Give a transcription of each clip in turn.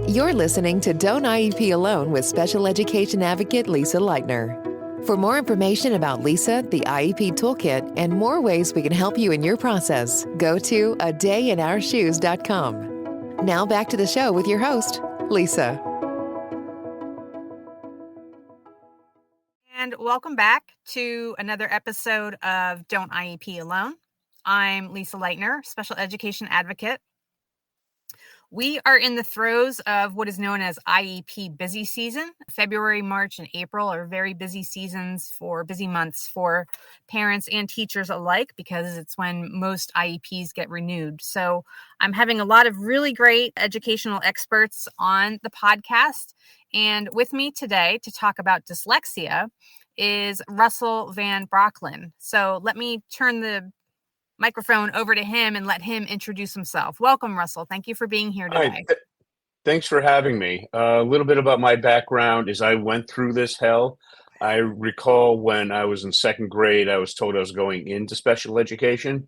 You're listening to Don't IEP Alone with Special Education Advocate Lisa Leitner. For more information about Lisa, the IEP Toolkit, and more ways we can help you in your process, go to adayinourshoes.com. Now back to the show with your host, Lisa. And welcome back to another episode of Don't IEP Alone. I'm Lisa Leitner, Special Education Advocate. We are in the throes of what is known as IEP busy season. February, March, and April are very busy months for parents and teachers alike, because it's when most IEPs get renewed. So I'm having a lot of really great educational experts on the podcast. And with me today to talk about dyslexia is Russell Van Brocklen. So let me turn the microphone over to him and let him introduce himself. Welcome, Russell. Thank you for being here today. Hi, thanks for having me. A little bit about my background is I went through this hell. I recall when I was in second grade, I was told I was going into special education,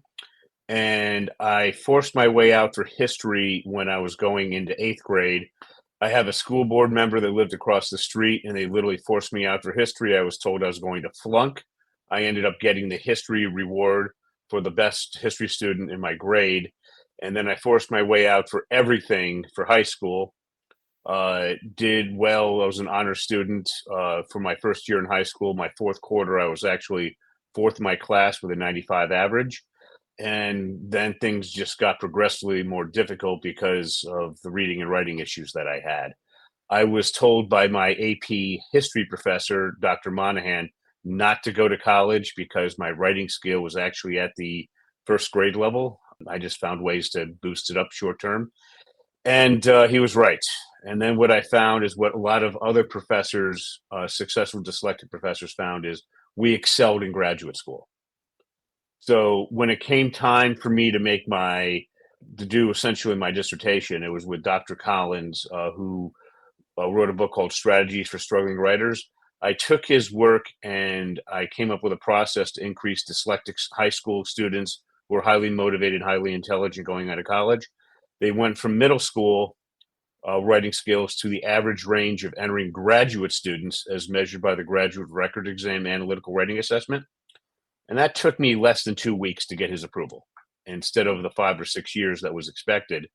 and I forced my way out for history when I was going into eighth grade. I have a school board member that lived across the street, and they literally forced me out for history. I was told I was going to flunk. I ended up getting the history reward for the best history student in my grade. And then I forced my way out for everything for high school. Did well. I was an honor student for my first year in high school. My fourth quarter, I was actually fourth in my class with a 95 average. And then things just got progressively more difficult because of the reading and writing issues that I had. I was told by my AP history professor, Dr. Monahan, not to go to college because my writing skill was actually at the first grade level. I just found ways to boost it up short term. And he was right. And then what I found is what a lot of other professors, successful dyslexic professors, found is we excelled in graduate school. So when it came time for me to do essentially my dissertation, it was with Dr. Collins, who wrote a book called Strategies for Struggling Writers. I took his work and I came up with a process to increase dyslexic high school students who are highly motivated, highly intelligent going out of college. They went from middle school writing skills to the average range of entering graduate students as measured by the Graduate Record Exam Analytical Writing Assessment. And that took me less than 2 weeks to get his approval instead of the 5 or 6 years that was expected.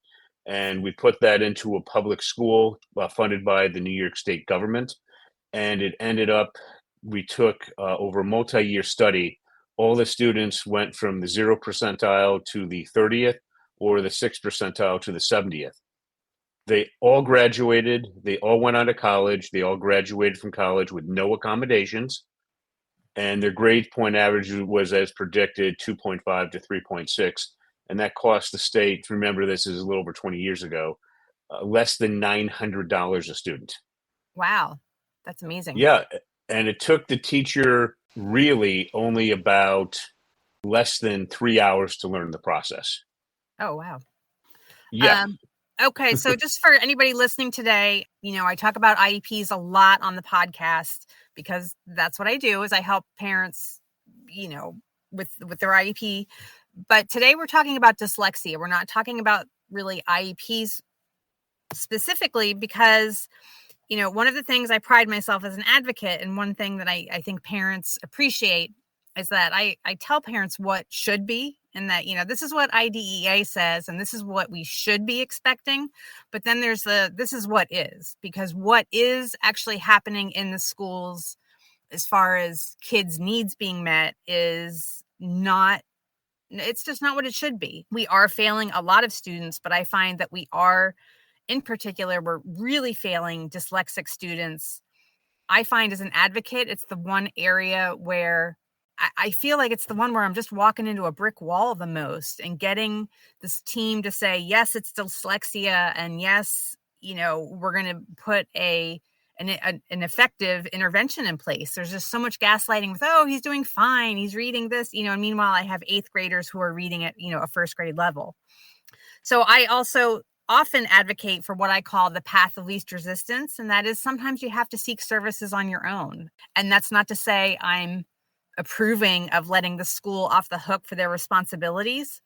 And we put that into a public school funded by the New York State government. And it ended up, we took over a multi-year study, all the students went from the 0th percentile to the 30th or the 6th percentile to the 70th. They all graduated. They all went on to college. They all graduated from college with no accommodations. And their grade point average was, as predicted, 2.5 to 3.6. And that cost the state, remember this is a little over 20 years ago, less than $900 a student. Wow. That's amazing. Yeah. And it took the teacher really only about less than 3 hours to learn the process. Oh, wow. Yeah. Okay. So just for anybody listening today, I talk about IEPs a lot on the podcast because that's what I do is I help parents, with their IEP. But today we're talking about dyslexia. We're not talking about really IEPs specifically because one of the things I pride myself as an advocate, and one thing that I think parents appreciate is that I tell parents what should be, and that, this is what IDEA says, and this is what we should be expecting. But then there's this is what is, because what is actually happening in the schools as far as kids' needs being met it's just not what it should be. We are failing a lot of students, but I find that in particular, we're really failing dyslexic students. I find as an advocate, it's the one area where I feel like it's the one where I'm just walking into a brick wall the most, and getting this team to say, yes, it's dyslexia. And yes, we're going to put an effective intervention in place. There's just so much gaslighting with, oh, he's doing fine, he's reading this, and meanwhile I have 8th graders who are reading at, a first grade level. So I also often advocate for what I call the path of least resistance. And that is sometimes you have to seek services on your own. And that's not to say I'm approving of letting the school off the hook for their responsibilities.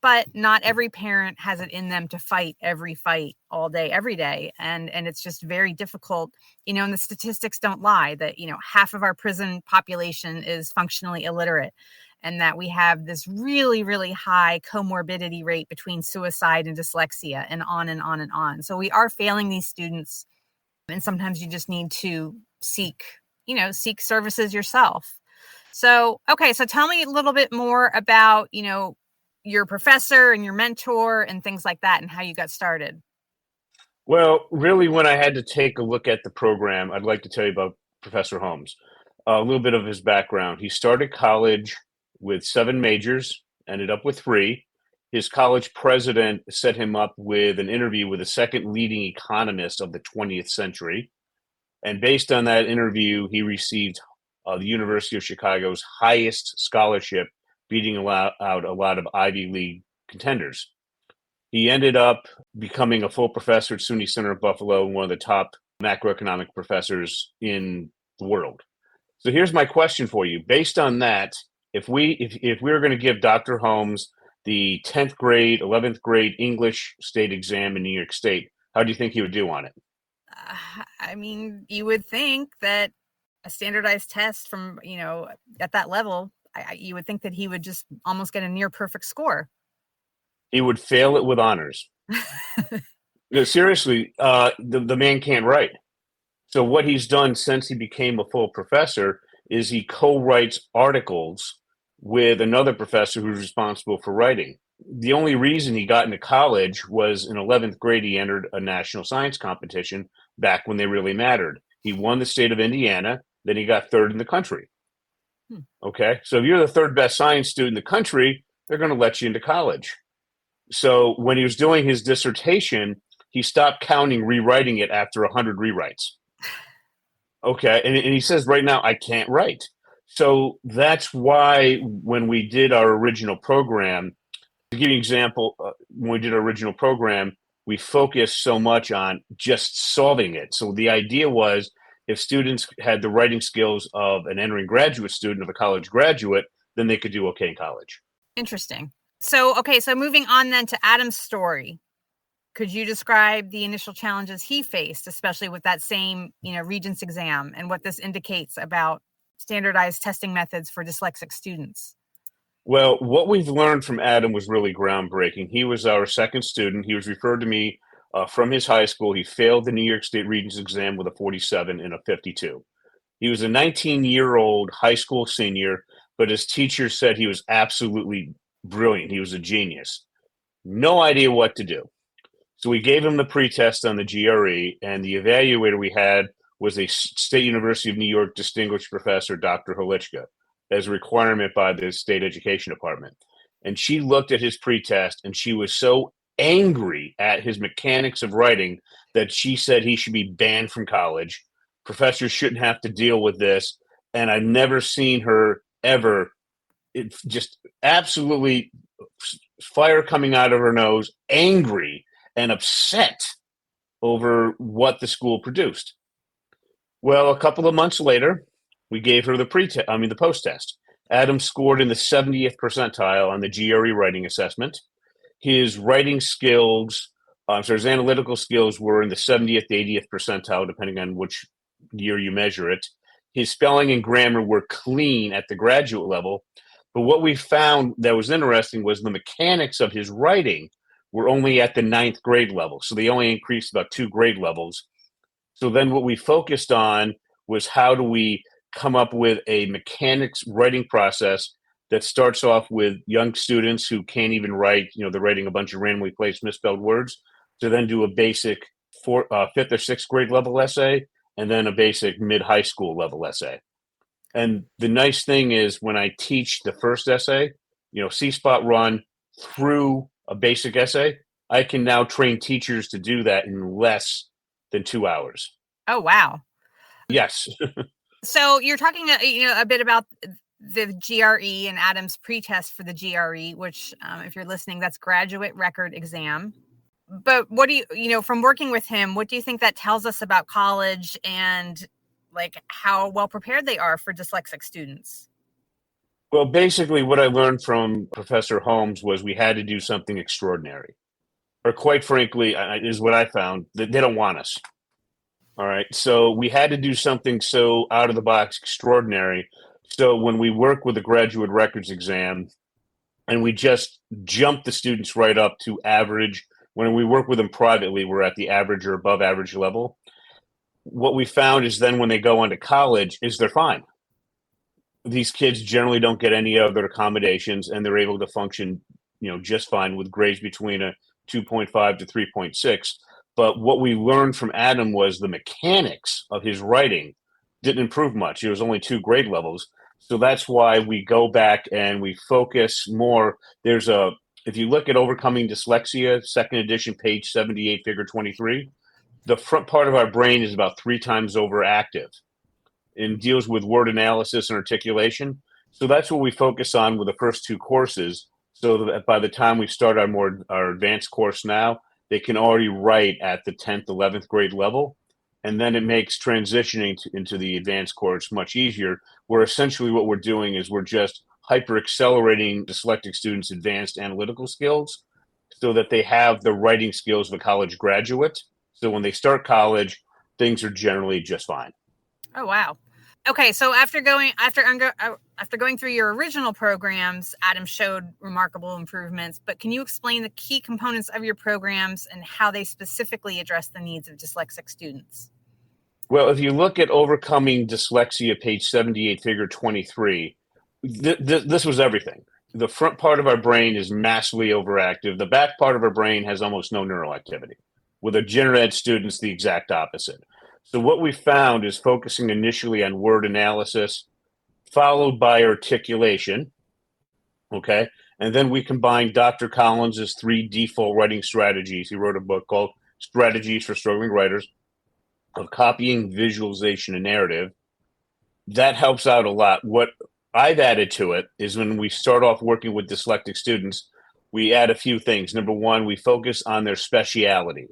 but not every parent has it in them to fight every fight all day, every day. And it's just very difficult, and the statistics don't lie that, half of our prison population is functionally illiterate, and that we have this really, really high comorbidity rate between suicide and dyslexia, and on and on and on. So we are failing these students. And sometimes you just need to seek services yourself. So, okay. So tell me a little bit more about, your professor and your mentor and things like that, and how you got started. Well, really, when I had to take a look at the program, I'd like to tell you about Professor Holmes. A little bit of his background. He started college with 7 majors, ended up with 3. His college president set him up with an interview with the second leading economist of the 20th century. And based on that interview, he received the University of Chicago's highest scholarship, beating out a lot of Ivy League contenders. He ended up becoming a full professor at SUNY Center of Buffalo, one of the top macroeconomic professors in the world. So here's my question for you. Based on that, if we were going to give Dr. Holmes the 10th grade, 11th grade English state exam in New York State, how do you think he would do on it? I mean, you would think that a standardized test from, at that level, you would think that he would just almost get a near perfect score. He would fail it with honors. No, seriously, the man can't write. So what he's done since he became a full professor is he co-writes articles with another professor who's responsible for writing. The only reason he got into college was in 11th grade, he entered a national science competition back when they really mattered. He won the state of Indiana, then he got 3rd in the country. Okay, so if you're the 3rd best science student in the country, they're going to let you into college. So when he was doing his dissertation, he stopped counting rewriting it after 100 rewrites. Okay, and he says right now, I can't write. So that's why when we did our original program, to give you an example, when we did our original program, we focused so much on just solving it. So the idea was if students had the writing skills of an entering graduate student, of a college graduate, then they could do okay in college. Interesting. So, okay, so moving on then to Adam's story. Could you describe the initial challenges he faced, especially with that same, Regents exam, and what this indicates about standardized testing methods for dyslexic students? Well, what we've learned from Adam was really groundbreaking. He was our second student. He was referred to me from his high school. He failed the New York State Regents exam with a 47 and a 52. He was a 19-year-old high school senior, but his teacher said he was absolutely brilliant. He was a genius. No idea what to do. So we gave him the pretest on the GRE, and the evaluator we had was a State University of New York distinguished professor, Dr. Holichka, as a requirement by the state education department. And she looked at his pretest, and she was so angry at his mechanics of writing that she said he should be banned from college. Professors shouldn't have to deal with this. And I've never seen her ever, just absolutely fire coming out of her nose, angry and upset over what the school produced. Well, a couple of months later, we gave her the post-test. Adam scored in the 70th percentile on the GRE writing assessment. His writing skills, his analytical skills were in the 70th to 80th percentile, depending on which year you measure it. His spelling and grammar were clean at the graduate level. But what we found that was interesting was the mechanics of his writing were only at the 9th grade level. So they only increased about 2 grade levels. So then what we focused on was how do we come up with a mechanics writing process that starts off with young students who can't even write, they're writing a bunch of randomly placed misspelled words, to then do a basic 5th or 6th grade level essay, and then a basic mid-high school level essay. And the nice thing is when I teach the first essay, C-spot run through a basic essay, I can now train teachers to do that in less than 2 hours. Oh, wow. Yes. So you're talking, a bit about the GRE and Adam's pretest for the GRE, which, if you're listening, that's graduate record exam. But what do you, from working with him, what do you think that tells us about college and like how well prepared they are for dyslexic students? Well, basically, what I learned from Professor Holmes was we had to do something extraordinary. Or, quite frankly, is what I found that they don't want us. All right. So, we had to do something so out of the box extraordinary. So, when we work with a graduate records exam and we just jump the students right up to average, when we work with them privately, we're at the average or above average level. What we found is then when they go on to college, is they're fine. These kids generally don't get any other accommodations and they're able to function, just fine with grades between a 2.5 to 3.6. But what we learned from Adam was the mechanics of his writing didn't improve much. It was only 2 grade levels. So that's why we go back and we focus more. If you look at Overcoming Dyslexia, second edition, page 78, figure 23, the front part of our brain is about 3 times overactive and deals with word analysis and articulation. So that's what we focus on with the first 2 courses. So that by the time we start our advanced course now, they can already write at the 10th, 11th grade level. And then it makes transitioning into the advanced course much easier, where essentially what we're doing is we're just hyper accelerating dyslexic students' advanced analytical skills so that they have the writing skills of a college graduate. So when they start college, things are generally just fine. Oh, wow. Okay, so after going through your original programs, Adam showed remarkable improvements, but can you explain the key components of your programs and how they specifically address the needs of dyslexic students? Well, if you look at Overcoming Dyslexia, page 78, figure 23, this was everything. The front part of our brain is massively overactive. The back part of our brain has almost no neural activity. With a general ed students, the exact opposite. So what we found is focusing initially on word analysis, followed by articulation, okay? And then we combined Dr. Collins's 3 default writing strategies. He wrote a book called Strategies for Struggling Writers of Copying, Visualization, and Narrative. That helps out a lot. What I've added to it is when we start off working with dyslexic students, we add a few things. Number one, we focus on their speciality,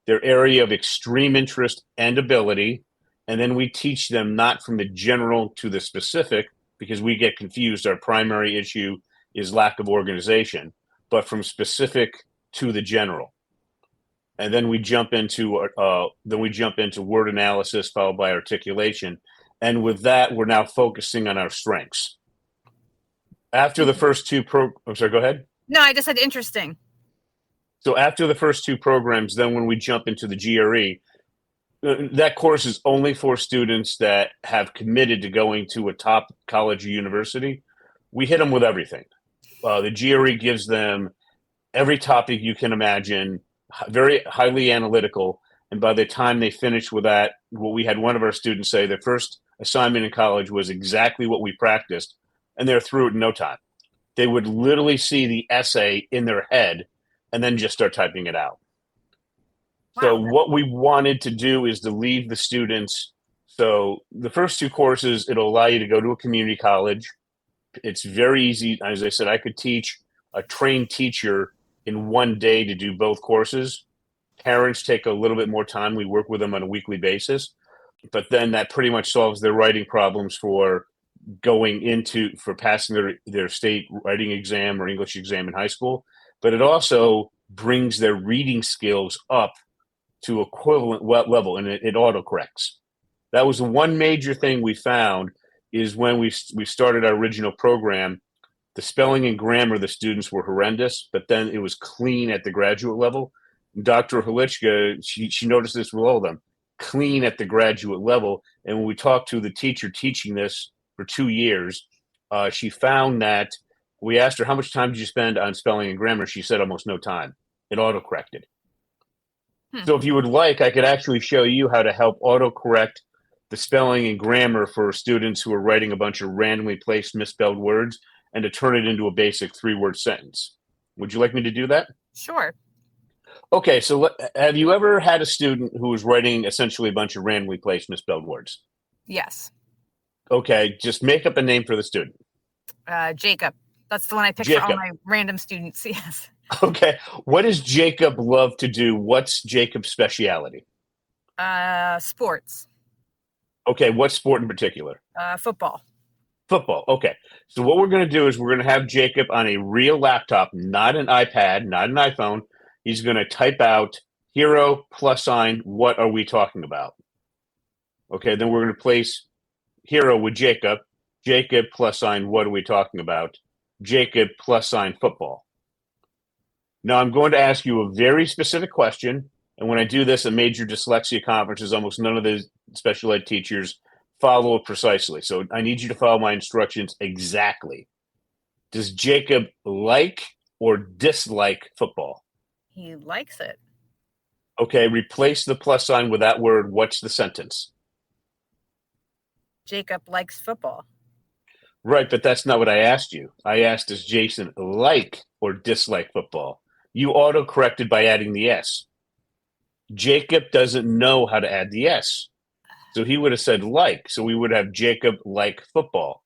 their area of extreme interest and ability, and then we teach them not from the general to the specific, because we get confused. Our primary issue is lack of organization, but from specific to the general. And then we jump into word analysis followed by articulation, and with that, we're now focusing on our strengths. After the first 2 I'm sorry, go ahead. No, I just said interesting. So after the first 2 programs, then when we jump into the GRE, that course is only for students that have committed to going to a top college or university. We hit them with everything. The GRE gives them every topic you can imagine, very highly analytical. And by the time they finish with that, what we had one of our students say, their first assignment in college was exactly what we practiced, and they're through it in no time. They would literally see the essay in their head and then just start typing it out. Wow. So what we wanted to do is to leave the students. So the first 2 courses, it'll allow you to go to a community college. It's very easy. As I said, I could teach a trained teacher in one day to do both courses. Parents take a little bit more time. We work with them on a weekly basis. But then that pretty much solves their writing problems for passing their state writing exam or English exam in high school. But it also brings their reading skills up to equivalent level, and it autocorrects. That was the one major thing we found is when we started our original program, the spelling and grammar of the students were horrendous, but then it was clean at the graduate level. Dr. Halichka, she noticed this with all of them, clean at the graduate level. And when we talked to the teacher teaching this for 2 years, she found that we asked her, how much time did you spend on spelling and grammar? She said almost no time. It autocorrected. So if you would like, I could actually show you how to help autocorrect the spelling and grammar for students who are writing a bunch of randomly placed misspelled words and to turn it into a basic 3-word sentence. Would you like me to do that? Sure. Okay, so have you ever had a student who was writing essentially a bunch of randomly placed misspelled words? Yes. Okay, just make up a name for the student. Jacob. That's the one I picked for all my random students. Yes. Okay. What does Jacob love to do? What's Jacob's speciality? Sports. Okay. What sport in particular? Football. Football. Okay. So what we're going to do is we're going to have Jacob on a real laptop, not an iPad, not an iPhone. He's going to type out hero plus sign. What are we talking about? Okay. Then we're going to place hero with Jacob. Jacob plus sign. What are we talking about? Jacob plus sign football. Now I'm going to ask you a very specific question. And when I do this at major dyslexia conferences, almost none of the special ed teachers follow it precisely. So I need you to follow my instructions exactly. Does Jacob like or dislike football? He likes it. Okay, replace the plus sign with that word. What's the sentence? Jacob likes football. Right, but that's not what I asked you. I asked, does Jason like or dislike football? You auto-corrected by adding the S. Jacob doesn't know how to add the S. So he would have said like. So we would have Jacob like football.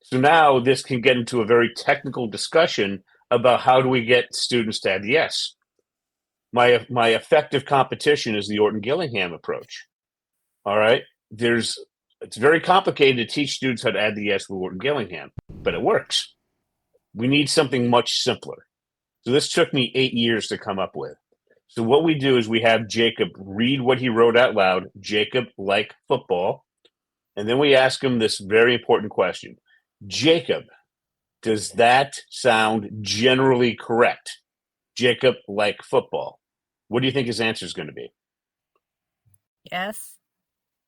So now this can get into a very technical discussion about how do we get students to add the S. My effective competition is the Orton-Gillingham approach. All right? It's very complicated to teach students how to add the S with Orton-Gillingham, but it works. We need something much simpler. So this took me 8 years to come up with. So what we do is we have Jacob read what he wrote out loud, Jacob like football, and then we ask him this very important question. Jacob, does that sound generally correct? Jacob like football. What do you think his answer is going to be? Yes.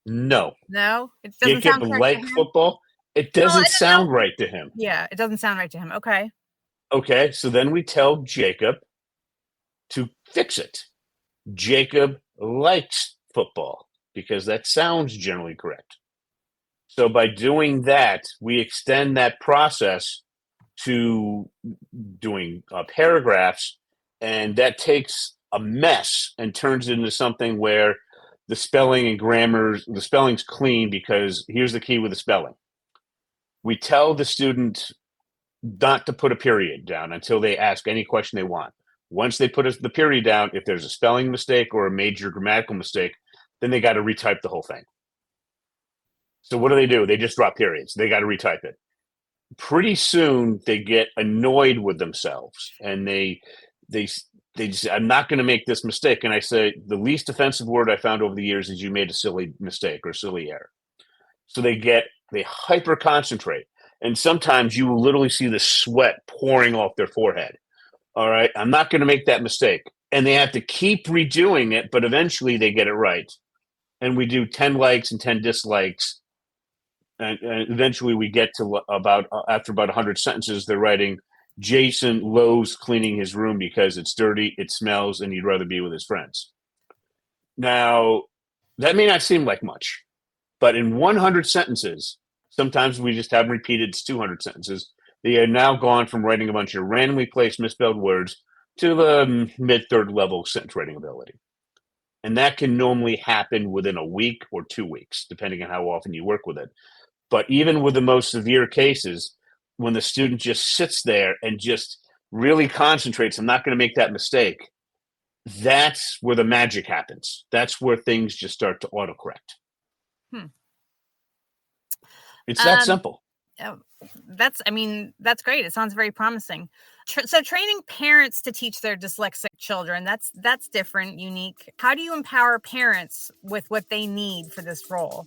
No. No? It doesn't Jacob sound correct like to him? football? It doesn't sound right to him. Yeah, it doesn't sound right to him. Okay. Okay, so then we tell Jacob to fix it. Jacob likes football because that sounds generally correct. So by doing that, we extend that process to doing paragraphs, and that takes a mess and turns it into something where the spelling and grammar, the spelling's clean, because here's the key with the spelling. We tell the student not to put a period down until they ask any question they want. Once they put the period down, if there's a spelling mistake or a major grammatical mistake, then they got to retype the whole thing. So what do? They just drop periods. They got to retype it. Pretty soon they get annoyed with themselves, and they just, I'm not going to make this mistake. And I say the least offensive word I found over the years is you made a silly mistake or silly error. So they hyper concentrate, and sometimes you will literally see the sweat pouring off their forehead. All right, I'm not going to make that mistake. And they have to keep redoing it, but eventually they get it right. And we do 10 likes and 10 dislikes. And eventually we get to after about 100 sentences, they're writing, Jason loathes cleaning his room because it's dirty, it smells, and he'd rather be with his friends. Now, that may not seem like much, but in 100 sentences, sometimes we just have them repeated, it's 200 sentences. They are now gone from writing a bunch of randomly placed misspelled words to the mid-third level sentence writing ability. And that can normally happen within a week or 2 weeks, depending on how often you work with it. But even with the most severe cases, when the student just sits there and just really concentrates, I'm not going to make that mistake, that's where the magic happens. That's where things just start to autocorrect. It's that simple. That's great. It sounds very promising. So training parents to teach their dyslexic children, that's different, unique. How do you empower parents with what they need for this role?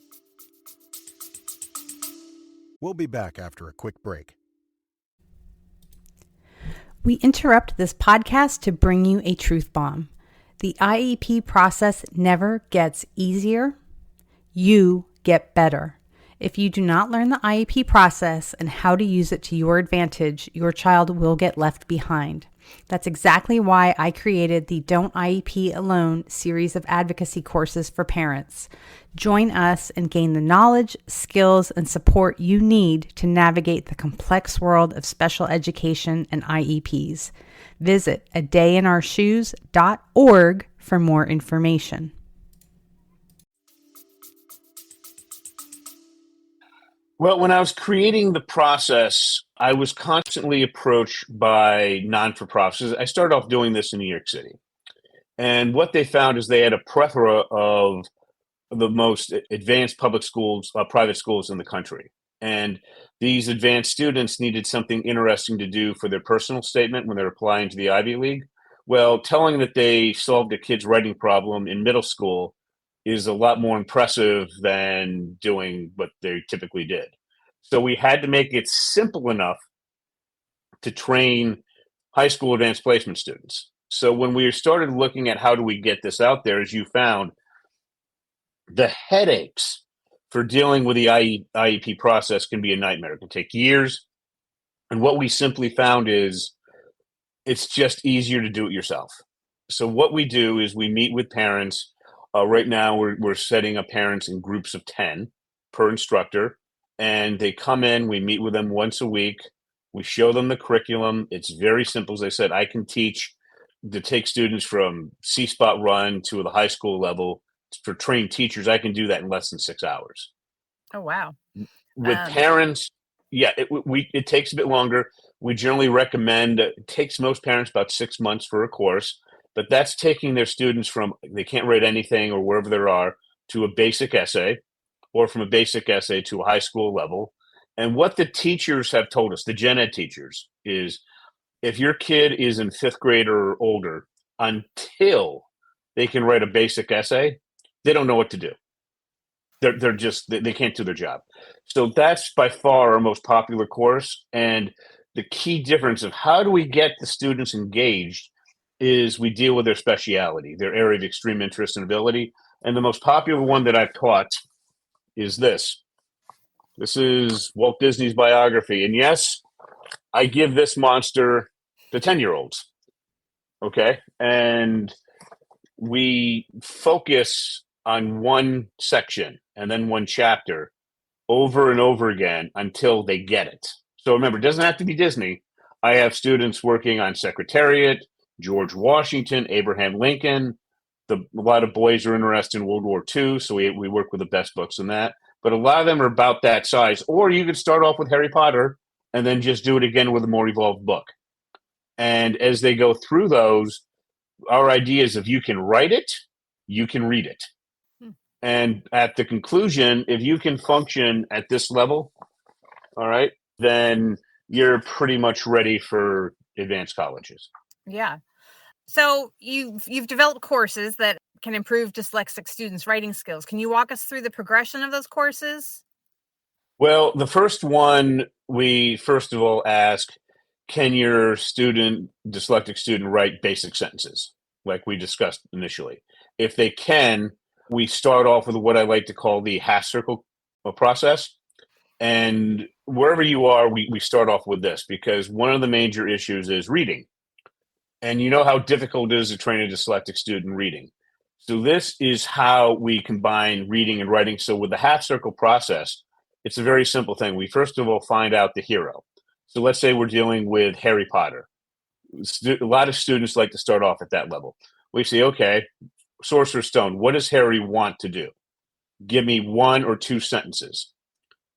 We'll be back after a quick break. We interrupt this podcast to bring you a truth bomb. The IEP process never gets easier. You get better. If you do not learn the IEP process and how to use it to your advantage, your child will get left behind. That's exactly why I created the Don't IEP Alone series of advocacy courses for parents. Join us and gain the knowledge, skills, and support you need to navigate the complex world of special education and IEPs. Visit adayinourshoes.org for more information. Well, when I was creating the process, I was constantly approached by non-for-profits. I started off doing this in New York City. And what they found is they had a plethora of the most advanced public schools, private schools in the country. And these advanced students needed something interesting to do for their personal statement when they're applying to the Ivy League. Well, telling that they solved a kid's writing problem in middle school is a lot more impressive than doing what they typically did. So we had to make it simple enough to train high school advanced placement students. So when we started looking at how do we get this out there, as you found, the headaches for dealing with the IEP process can be a nightmare. It can take years. And what we simply found is it's just easier to do it yourself. So what we do is we meet with parents. Right now, we're setting up parents in groups of 10 per instructor. And they come in, we meet with them once a week. We show them the curriculum. It's very simple. As I said, I can teach to take students from C-Spot Run to the high school level. For trained teachers, I can do that in less than 6 hours. Oh, wow. With parents, yeah, it takes a bit longer. We generally recommend, it takes most parents about 6 months for a course, but that's taking their students from they can't write anything or wherever they are to a basic essay, or from a basic essay to a high school level. And what the teachers have told us, the gen ed teachers, is if your kid is in 5th grade or older, until they can write a basic essay, they don't know what to do. They're just, they can't do their job. So that's by far our most popular course. And the key difference of how do we get the students engaged is we deal with their speciality, their area of extreme interest and ability. And the most popular one that I've taught is this. This is Walt Disney's biography. And yes, I give this monster to 10-year-olds. Okay. And we focus on one section and then one chapter over and over again until they get it. So remember, it doesn't have to be Disney. I have students working on Secretariat, George Washington, Abraham Lincoln. A lot of boys are interested in World War II, so we work with the best books in that. But a lot of them are about that size. Or you could start off with Harry Potter and then just do it again with a more evolved book. And as they go through those, our idea is if you can write it, you can read it. And at the conclusion, if you can function at this level, all right, then you're pretty much ready for advanced colleges. Yeah. So you've developed courses that can improve dyslexic students' writing skills. Can you walk us through the progression of those courses? Well, the first one, we first of all ask, can your dyslexic student write basic sentences, like we discussed initially? If they can, we start off with what I like to call the half circle process. And wherever you are, we start off with this because one of the major issues is reading. And you know how difficult it is to train a dyslexic student reading. So this is how we combine reading and writing. So with the half circle process, it's a very simple thing. We first of all find out the hero. So let's say we're dealing with Harry Potter. A lot of students like to start off at that level. We say, okay, Sorcerer's Stone, what does Harry want to do? Give me 1 or 2 sentences.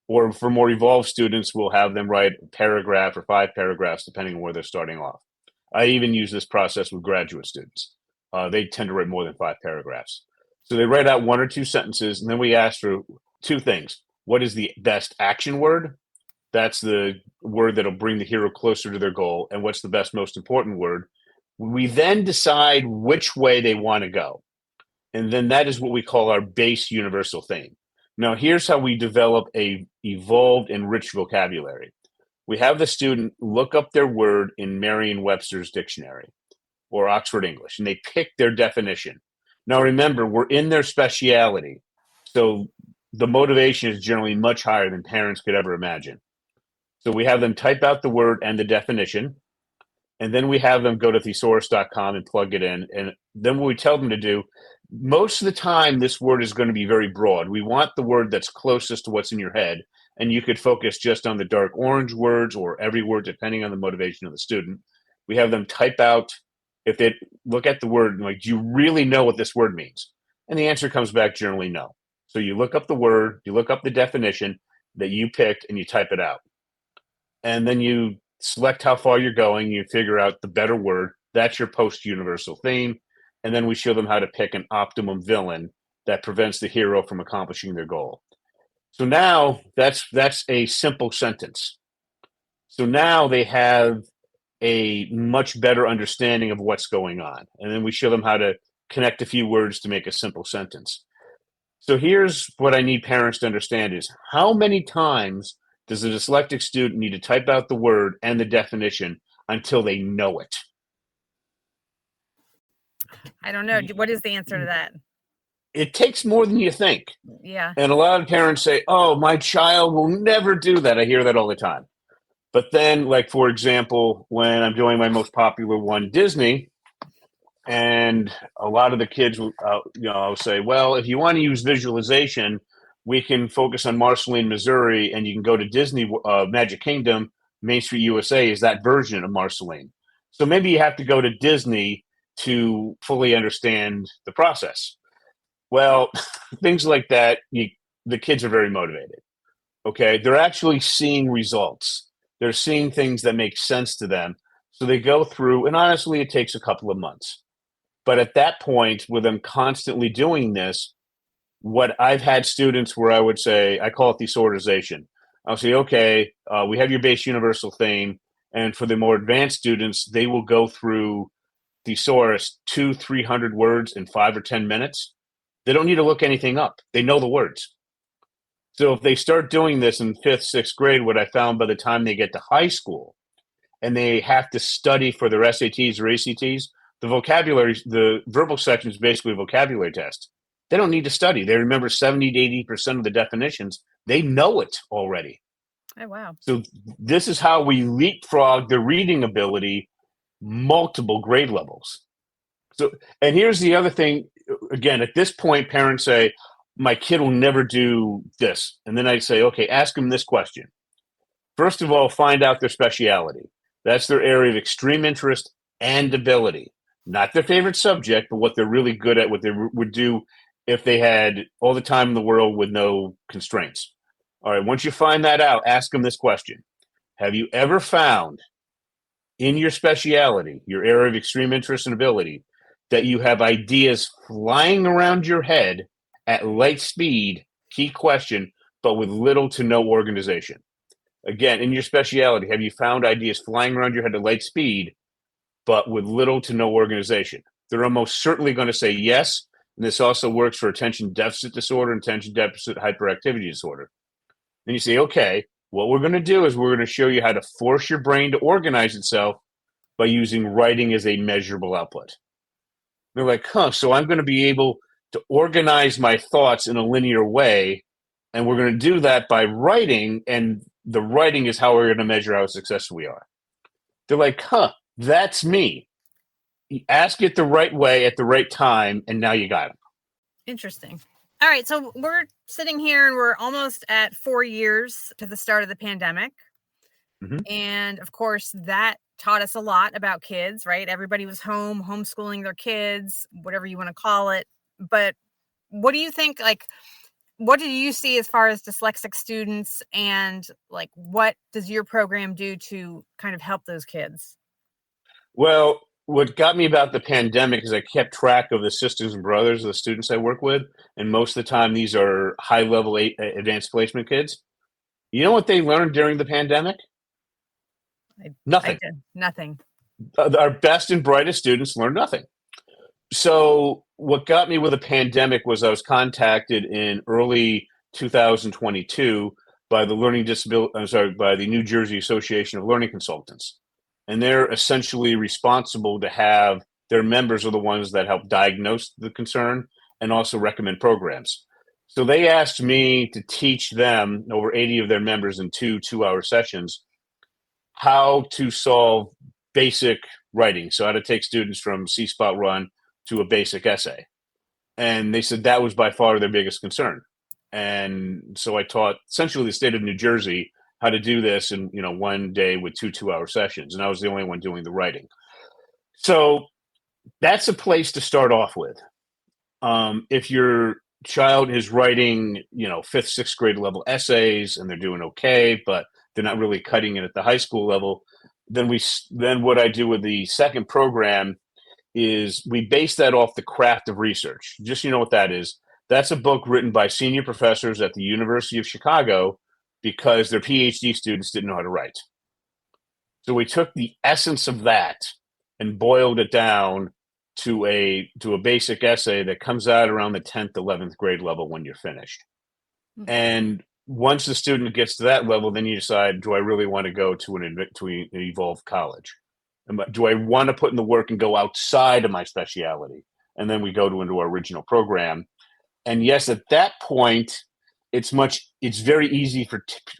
Or for more evolved students, we'll have them write a paragraph or 5 paragraphs, depending on where they're starting off. I even use this process with graduate students. They tend to write more than 5 paragraphs. So they write out 1 or 2 sentences, and then we ask for 2 things. What is the best action word? That's the word that'll bring the hero closer to their goal. And what's the best, most important word? We then decide which way they want to go. And then that is what we call our base universal theme. Now, here's how we develop a evolved and rich vocabulary. We have the student look up their word in Merriam-Webster's dictionary or Oxford English, and they pick their definition. Now, remember, we're in their speciality, so the motivation is generally much higher than parents could ever imagine. So we have them type out the word and the definition, and then we have them go to thesaurus.com and plug it in. And then what we tell them to do, most of the time, this word is going to be very broad. We want the word that's closest to what's in your head, and you could focus just on the dark orange words or every word, depending on the motivation of the student. We have them type out, if they look at the word, and like, do you really know what this word means? And the answer comes back generally no. So you look up the word, you look up the definition that you picked, and you type it out. And then you select how far you're going, you figure out the better word. That's your post-universal theme. And then we show them how to pick an optimum villain that prevents the hero from accomplishing their goal. So now that's a simple sentence. So now they have a much better understanding of what's going on. And then we show them how to connect a few words to make a simple sentence. So here's what I need parents to understand is how many times does a dyslexic student need to type out the word and the definition until they know it? I don't know. What is the answer to that? It takes more than you think. Yeah. And a lot of parents say, oh, my child will never do that. I hear that all the time. But then, like, for example, when I'm doing my most popular one, Disney, and a lot of the kids, I'll say, well, if you want to use visualization, we can focus on Marceline, Missouri, and you can go to Disney Magic Kingdom. Main Street USA is that version of Marceline. So maybe you have to go to Disney to fully understand the process. Well, things like that, the kids are very motivated. Okay, they're actually seeing results. They're seeing things that make sense to them. So they go through, and honestly, it takes a couple of months. But at that point, with them constantly doing this, what I've had students where I would say, I call it thesaurusation. I'll say, okay, we have your base universal theme. And for the more advanced students, they will go through thesaurus 200-300 words in 5 or 10 minutes. They don't need to look anything up. They know the words. So if they start doing this in 5th, 6th grade, what I found by the time they get to high school and they have to study for their SATs or ACTs, the verbal section is basically a vocabulary test. They don't need to study. They remember 70 to 80% of the definitions. They know it already. Oh, wow. So this is how we leapfrog the reading ability multiple grade levels. So, and here's the other thing. Again, at this point, parents say, my kid will never do this. And then I say, okay, ask them this question. First of all, find out their speciality. That's their area of extreme interest and ability. Not their favorite subject, but what they're really good at, what they would do if they had all the time in the world with no constraints. All right, once you find that out, ask them this question. Have you ever found in your speciality, your area of extreme interest and ability, that you have ideas flying around your head at light speed, key question, but with little to no organization? Again, in your speciality, have you found ideas flying around your head at light speed, but with little to no organization? They're almost certainly going to say yes. And this also works for attention deficit disorder and attention deficit hyperactivity disorder. Then you say, okay, what we're going to do is we're going to show you how to force your brain to organize itself by using writing as a measurable output. They're like, so I'm going to be able to organize my thoughts in a linear way, and we're going to do that by writing, and the writing is how we're going to measure how successful we are. They're like, that's me. You ask it the right way at the right time, and now you got it. Interesting. All right, so we're sitting here and we're almost at 4 years to the start of the pandemic. Mm-hmm. And of course, that taught us a lot about kids, right? Everybody was home, homeschooling their kids, whatever you want to call it. But what do you think, what do you see as far as dyslexic students, and what does your program do to kind of help those kids? Well, what got me about the pandemic is I kept track of the sisters and brothers of the students I work with. And most of the time, these are high-level advanced placement kids. You know what they learned during the pandemic? Nothing. Nothing. Our best and brightest students learned nothing. So what got me with the pandemic was I was contacted in early 2022 by the by the New Jersey Association of Learning Consultants. And they're essentially responsible to have their members are the ones that help diagnose the concern and also recommend programs. So they asked me to teach them, over 80 of their members in two-hour sessions, how to solve basic writing. So how to take students from C-spot run to a basic essay. And they said that was by far their biggest concern. And so I taught essentially the state of New Jersey how to do this in one day with two-hour sessions. And I was the only one doing the writing. So that's a place to start off with. If your child is writing, 5th, 6th grade level essays and they're doing okay, but they're not really cutting it at the high school level, then what I do with the second program is we base that off the craft of research. Just what that is. That's a book written by senior professors at the University of Chicago because their PhD students didn't know how to write. So we took the essence of that and boiled it down to a basic essay that comes out around the 10th, 11th grade level when you're finished. Mm-hmm. And once the student gets to that level, then you decide, do I really want to go to an evolved college? Do I want to put in the work and go outside of my specialty? And then we go into our original program. And yes, at that point, it's very easy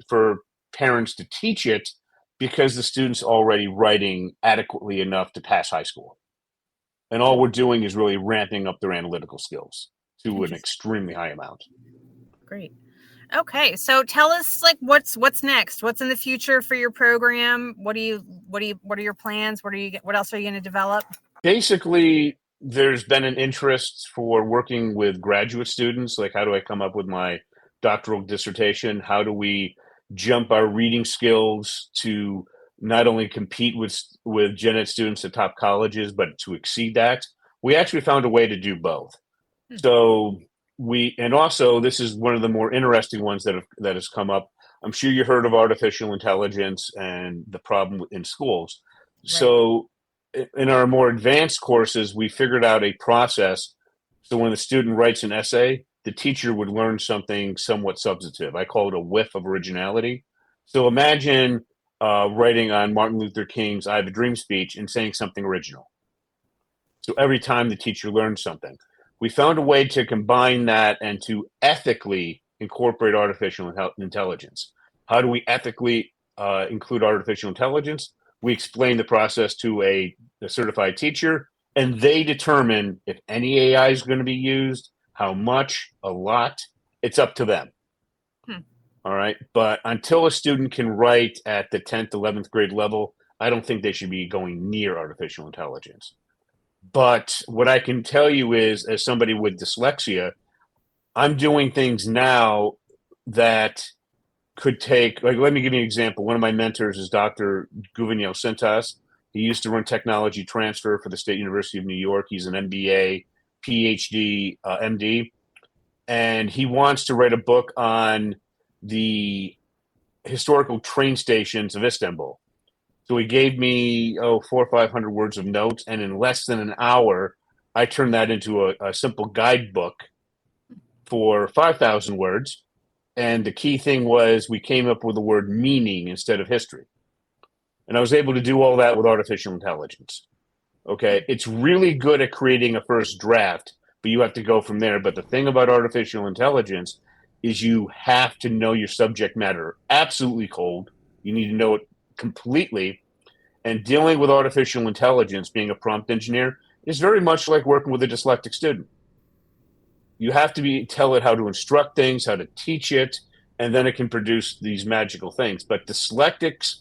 for parents to teach it because the student's already writing adequately enough to pass high school. And all we're doing is really ramping up their analytical skills to an extremely high amount. Great. Okay, so tell us what's next? What's in the future for your program? What are your plans? What else are you going to develop? Basically, there's been an interest for working with graduate students. Like, how do I come up with my doctoral dissertation? How do we jump our reading skills to not only compete with gen ed students at top colleges, but to exceed that? We actually found a way to do both. So and also this is one of the more interesting ones that has come up. I'm sure you heard of artificial intelligence and the problem in schools. Right. So in our more advanced courses, we figured out a process. So when the student writes an essay, the teacher would learn something somewhat substantive. I call it a whiff of originality. So imagine writing on Martin Luther King's I Have a Dream speech and saying something original. So every time the teacher learns something. We found a way to combine that and to ethically incorporate artificial intelligence. How do we ethically include artificial intelligence? We explain the process to a certified teacher, and they determine if any AI is going to be used, how much, a lot. It's up to them. All right. But until a student can write at the 10th, 11th grade level, I don't think they should be going near artificial intelligence. But what I can tell you is, as somebody with dyslexia, I'm doing things now that could take, like, let me give you an example. One of my mentors is Dr. Guvinel Sintas. He used to run technology transfer for the State University of New York. He's an MBA, PhD, MD, and he wants to write a book on the historical train stations of Istanbul. So he gave me 400 or 500 words of notes, and in less than an hour, I turned that into a simple guidebook for 5,000 words. And the key thing was we came up with the word meaning instead of history. And I was able to do all that with artificial intelligence. Okay, it's really good at creating a first draft, but you have to go from there. But the thing about artificial intelligence is you have to know your subject matter absolutely cold. You need to know it completely. And dealing with artificial intelligence, being a prompt engineer, is very much like working with a dyslexic student. You have to tell it how to instruct things, how to teach it, and then it can produce these magical things. But dyslexics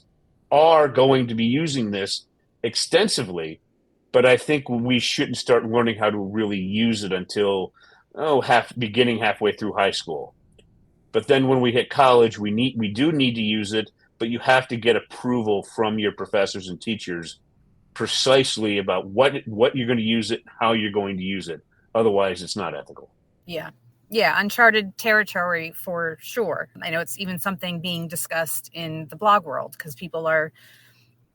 are going to be using this extensively, but I think we shouldn't start learning how to really use it until beginning halfway through high school. But then when we hit college, we do need to use it, but you have to get approval from your professors and teachers precisely about what you're going to use it, how you're going to use it. Otherwise, it's not ethical. Yeah. Yeah. Uncharted territory for sure. I know it's even something being discussed in the blog world because people are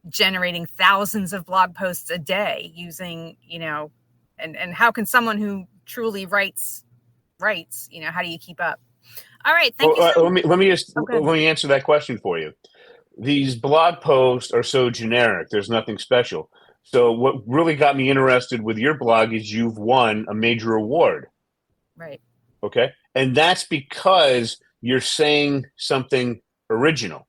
generating thousands of blog posts a day using, and how can someone who truly writes, how do you keep up? All right. Thank you. Let me answer that question for you. These blog posts are so generic. There's nothing special. So what really got me interested with your blog is you've won a major award. Right. Okay. And that's because you're saying something original.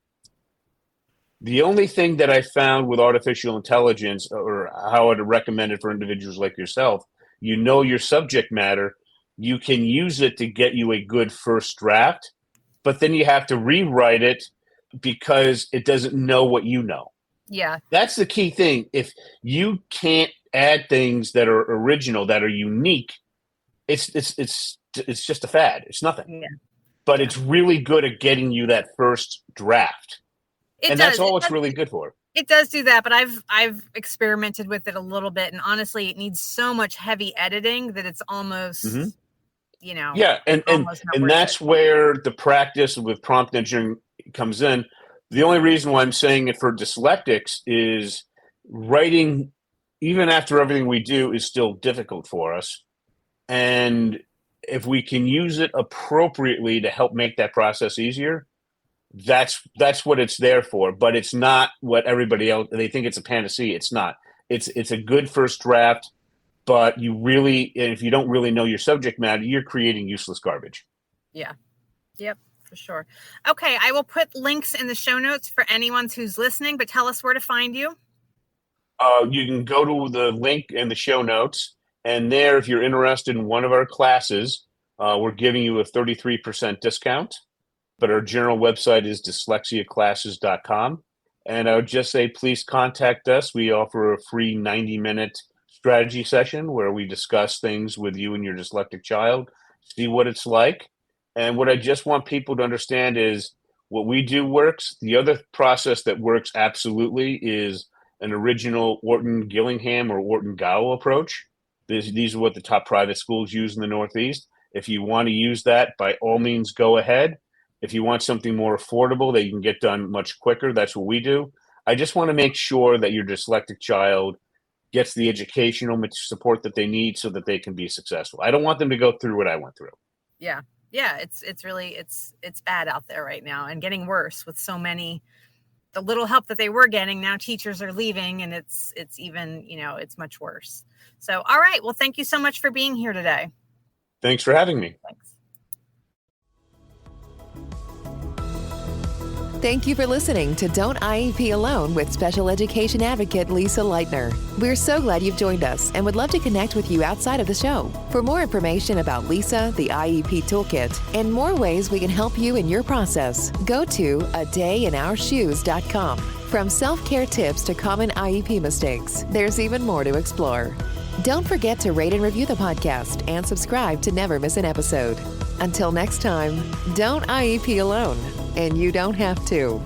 The only thing that I found with artificial intelligence, or how I'd recommend it for individuals like yourself, your subject matter, you can use it to get you a good first draft, but then you have to rewrite it because it doesn't know what you know. Yeah. That's the key thing. If you can't add things that are original, that are unique, it's just a fad. It's nothing. Yeah. But it's really good at getting you that first draft. That's all it's really good for. It does do that, but I've experimented with it a little bit, and honestly, it needs so much heavy editing that it's almost Yeah, and almost not worth that's it. where the practice with prompt engineering comes in. The only reason why I'm saying it for dyslexics is writing, even after everything we do, is still difficult for us. And if we can use it appropriately to help make that process easier, that's what it's there for. But it's not what everybody else, they think it's a panacea. It's not. It's a good first draft, but if you don't really know your subject matter, you're creating useless garbage. Yeah. Yep, for sure. Okay, I will put links in the show notes for anyone who's listening, but tell us where to find you. You can go to the link in the show notes, and there, if you're interested in one of our classes, we're giving you a 33% discount. But our general website is dyslexiaclasses.com. And I would just say, please contact us. We offer a free 90-minute strategy session where we discuss things with you and your dyslexic child, see what it's like. And what I just want people to understand is what we do works. The other process that works absolutely is an original Orton-Gillingham or Orton-Gow approach. These are what the top private schools use in the Northeast. If you want to use that, by all means, go ahead. If you want something more affordable that you can get done much quicker, that's what we do. I just want to make sure that your dyslexic child gets the educational support that they need so that they can be successful. I don't want them to go through what I went through. Yeah. It's really bad out there right now, and getting worse with so many. The little help that they were getting, now teachers are leaving, and it's even, it's much worse. So, all right. Well, thank you so much for being here today. Thanks for having me. Thanks. Thank you for listening to Don't IEP Alone with special education advocate Lisa Leitner. We're so glad you've joined us and would love to connect with you outside of the show. For more information about Lisa, the IEP Toolkit, and more ways we can help you in your process, go to adayinourshoes.com. From self-care tips to common IEP mistakes, there's even more to explore. Don't forget to rate and review the podcast and subscribe to never miss an episode. Until next time, don't IEP alone. And you don't have to.